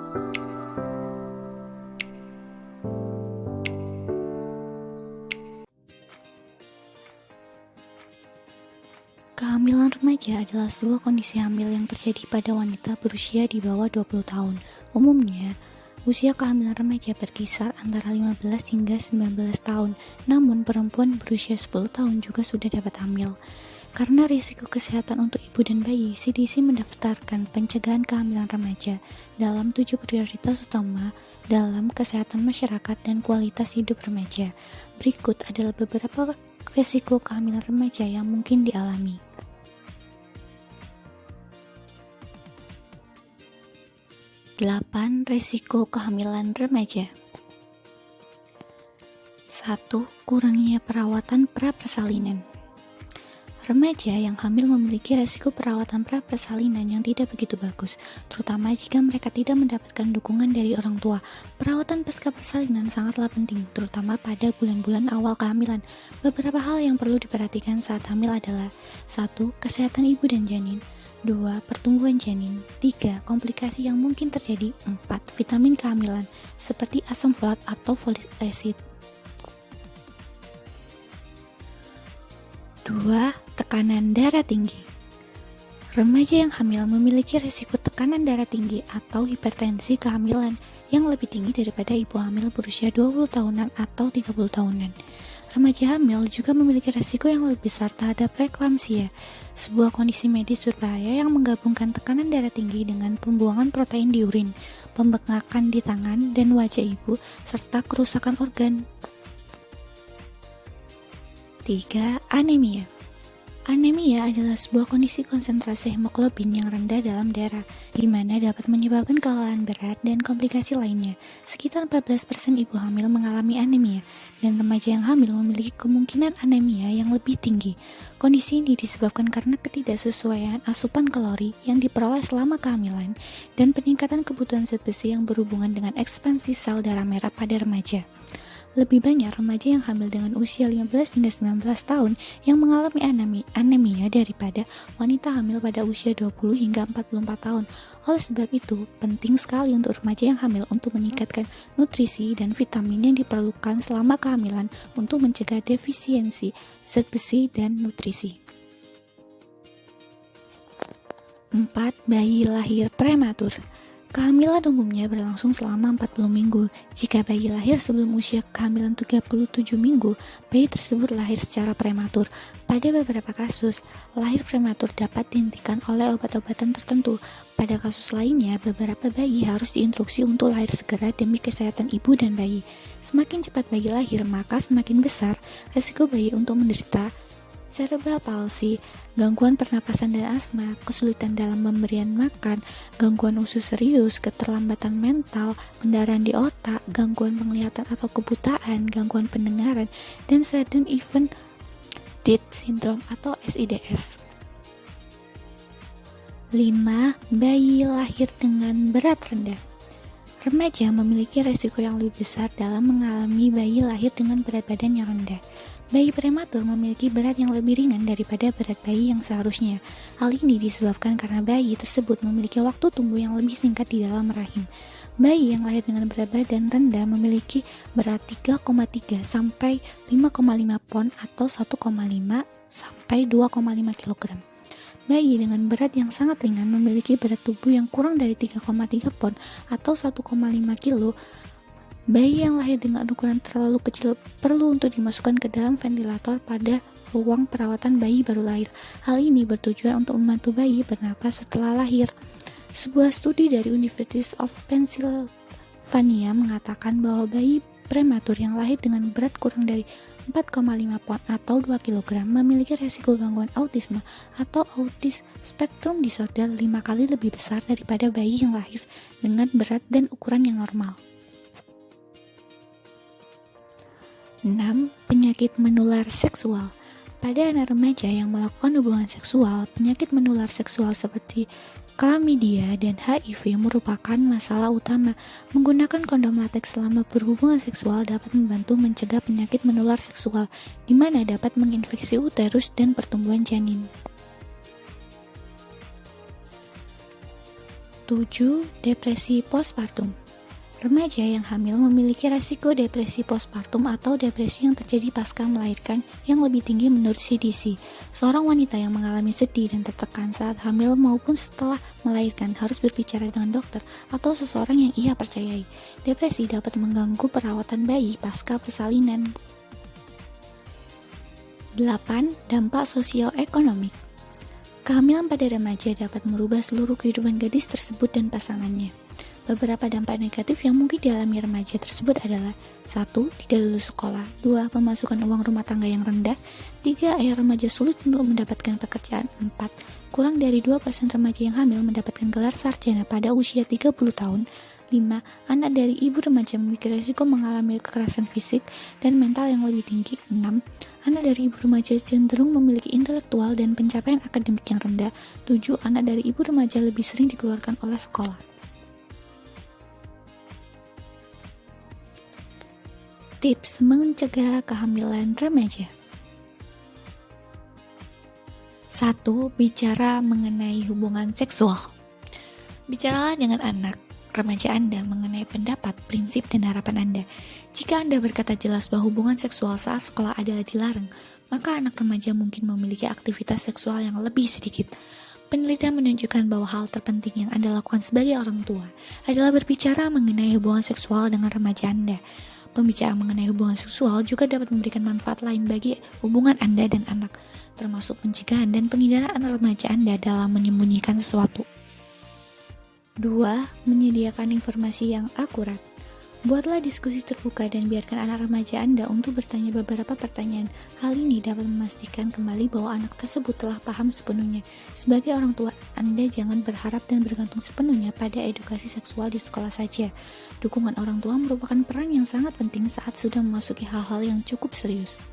Kehamilan remaja adalah sebuah kondisi hamil yang terjadi pada wanita berusia di bawah 20 tahun. Umumnya, usia kehamilan remaja berkisar antara 15 hingga 19 tahun, namun perempuan berusia 10 tahun juga sudah dapat hamil. Karena risiko kesehatan untuk ibu dan bayi, CDC mendaftarkan pencegahan kehamilan remaja dalam 7 prioritas utama dalam kesehatan masyarakat dan kualitas hidup remaja. Berikut adalah beberapa risiko kehamilan remaja yang mungkin dialami. 8 risiko kehamilan remaja. 1. Kurangnya perawatan pra-persalinan. Remaja yang hamil memiliki risiko perawatan pra-persalinan yang tidak begitu bagus, terutama jika mereka tidak mendapatkan dukungan dari orang tua. Perawatan pasca persalinan sangatlah penting, terutama pada bulan-bulan awal kehamilan. Beberapa hal yang perlu diperhatikan saat hamil adalah 1. Kesehatan ibu dan janin, 2. Pertumbuhan janin, 3. Komplikasi yang mungkin terjadi, 4. Vitamin kehamilan, seperti asam folat atau folic acid. 2. Tekanan darah tinggi. Remaja yang hamil memiliki risiko tekanan darah tinggi atau hipertensi kehamilan yang lebih tinggi daripada ibu hamil berusia 20 tahunan atau 30 tahunan. Remaja hamil juga memiliki risiko yang lebih besar terhadap preeklamsia, sebuah kondisi medis berbahaya yang menggabungkan tekanan darah tinggi dengan pembuangan protein di urin, pembengkakan di tangan dan wajah ibu, serta kerusakan organ. 3. Anemia. Anemia adalah sebuah kondisi konsentrasi hemoglobin yang rendah dalam darah, di mana dapat menyebabkan kelelahan berat dan komplikasi lainnya. Sekitar 14% ibu hamil mengalami anemia, dan remaja yang hamil memiliki kemungkinan anemia yang lebih tinggi. Kondisi ini disebabkan karena ketidaksesuaian asupan kalori yang diperoleh selama kehamilan dan peningkatan kebutuhan zat besi yang berhubungan dengan ekspansi sel darah merah pada remaja. Lebih banyak remaja yang hamil dengan usia 15 hingga 19 tahun yang mengalami anemia daripada wanita hamil pada usia 20 hingga 44 tahun. Oleh sebab itu, penting sekali untuk remaja yang hamil untuk meningkatkan nutrisi dan vitamin yang diperlukan selama kehamilan untuk mencegah defisiensi zat besi dan nutrisi. 4. Bayi lahir prematur. Kehamilan umumnya berlangsung selama 40 minggu. Jika bayi lahir sebelum usia kehamilan 37 minggu, bayi tersebut lahir secara prematur. Pada beberapa kasus, lahir prematur dapat dihentikan oleh obat-obatan tertentu. Pada kasus lainnya, beberapa bayi harus diinstruksi untuk lahir segera demi kesehatan ibu dan bayi. Semakin cepat bayi lahir, maka semakin besar risiko bayi untuk menderita cerebral palsy, gangguan pernapasan dan asma, kesulitan dalam pemberian makan, gangguan usus serius, keterlambatan mental, pendarahan di otak, gangguan penglihatan atau kebutaan, gangguan pendengaran, dan sudden event death syndrome atau SIDS. 5. Bayi lahir dengan berat rendah. Remaja memiliki risiko yang lebih besar dalam mengalami bayi lahir dengan berat badan yang rendah. Bayi prematur memiliki berat yang lebih ringan daripada berat bayi yang seharusnya. Hal ini disebabkan karena bayi tersebut memiliki waktu tumbuh yang lebih singkat di dalam rahim. Bayi yang lahir dengan berat badan rendah memiliki berat 3,3 sampai 5,5 pon atau 1,5 sampai 2,5 kg. Bayi dengan berat yang sangat ringan memiliki berat tubuh yang kurang dari 3,3 pon atau 1,5 kg. Bayi yang lahir dengan ukuran terlalu kecil perlu untuk dimasukkan ke dalam ventilator pada ruang perawatan bayi baru lahir. Hal ini bertujuan untuk membantu bayi bernapas setelah lahir. Sebuah studi dari University of Pennsylvania mengatakan bahwa bayi prematur yang lahir dengan berat kurang dari 4,5 pon atau 2 kg memiliki resiko gangguan autisme atau autis spectrum disorder 5 kali lebih besar daripada bayi yang lahir dengan berat dan ukuran yang normal. 6. Penyakit menular seksual. Pada anak remaja yang melakukan hubungan seksual, penyakit menular seksual seperti Chlamydia dan HIV merupakan masalah utama. Menggunakan kondom lateks selama berhubungan seksual dapat membantu mencegah penyakit menular seksual, di mana dapat menginfeksi uterus dan pertumbuhan janin. 7. Depresi postpartum. Remaja yang hamil memiliki resiko depresi postpartum atau depresi yang terjadi pasca melahirkan yang lebih tinggi menurut CDC. Seorang wanita yang mengalami sedih dan tertekan saat hamil maupun setelah melahirkan harus berbicara dengan dokter atau seseorang yang ia percayai. Depresi dapat mengganggu perawatan bayi pasca persalinan. 8. Dampak sosioekonomik. Kehamilan pada remaja dapat merubah seluruh kehidupan gadis tersebut dan pasangannya. Beberapa dampak negatif yang mungkin dialami remaja tersebut adalah 1. Tidak lulus sekolah. 2. Pemasukan uang rumah tangga yang rendah. 3. Ayah remaja sulit untuk mendapatkan pekerjaan. 4. Kurang dari 2% remaja yang hamil mendapatkan gelar sarjana pada usia 30 tahun. 5. Anak dari ibu remaja memiliki risiko mengalami kekerasan fisik dan mental yang lebih tinggi. 6. Anak dari ibu remaja cenderung memiliki intelektual dan pencapaian akademik yang rendah. 7. Anak dari ibu remaja lebih sering dikeluarkan oleh sekolah. Tips mencegah kehamilan remaja. 1. Bicara mengenai hubungan seksual. Bicaralah dengan anak remaja Anda mengenai pendapat, prinsip, dan harapan Anda. Jika Anda berkata jelas bahwa hubungan seksual saat sekolah adalah dilarang, maka anak remaja mungkin memiliki aktivitas seksual yang lebih sedikit. Penelitian menunjukkan bahwa hal terpenting yang Anda lakukan sebagai orang tua adalah berbicara mengenai hubungan seksual dengan remaja Anda. Pembicaraan mengenai hubungan seksual juga dapat memberikan manfaat lain bagi hubungan Anda dan anak, termasuk pencegahan dan penghindaran anak remaja Anda dalam menyembunyikan sesuatu. 2. Menyediakan informasi yang akurat. Buatlah diskusi terbuka dan biarkan anak remaja Anda untuk bertanya beberapa pertanyaan. Hal ini dapat memastikan kembali bahwa anak tersebut telah paham sepenuhnya. Sebagai orang tua, Anda jangan berharap dan bergantung sepenuhnya pada edukasi seksual di sekolah saja. Dukungan orang tua merupakan peran yang sangat penting saat sudah memasuki hal-hal yang cukup serius.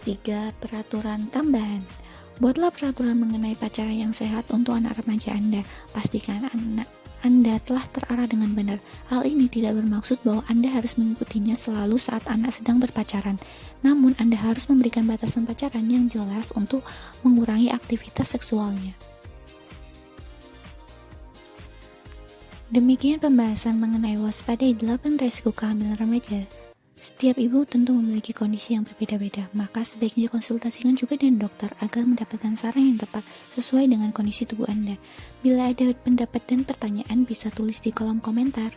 3. Peraturan tambahan. Buatlah peraturan mengenai pacaran yang sehat untuk anak remaja Anda. Pastikan anak Anda telah terarah dengan benar. Hal ini tidak bermaksud bahwa Anda harus mengikutinya selalu saat anak sedang berpacaran. Namun, Anda harus memberikan batasan pacaran yang jelas untuk mengurangi aktivitas seksualnya. Demikian pembahasan mengenai waspadai 8 resiko kehamilan remaja. Setiap ibu tentu memiliki kondisi yang berbeda-beda, maka sebaiknya konsultasikan juga dengan dokter agar mendapatkan saran yang tepat sesuai dengan kondisi tubuh Anda. Bila ada pendapat dan pertanyaan, bisa tulis di kolom komentar.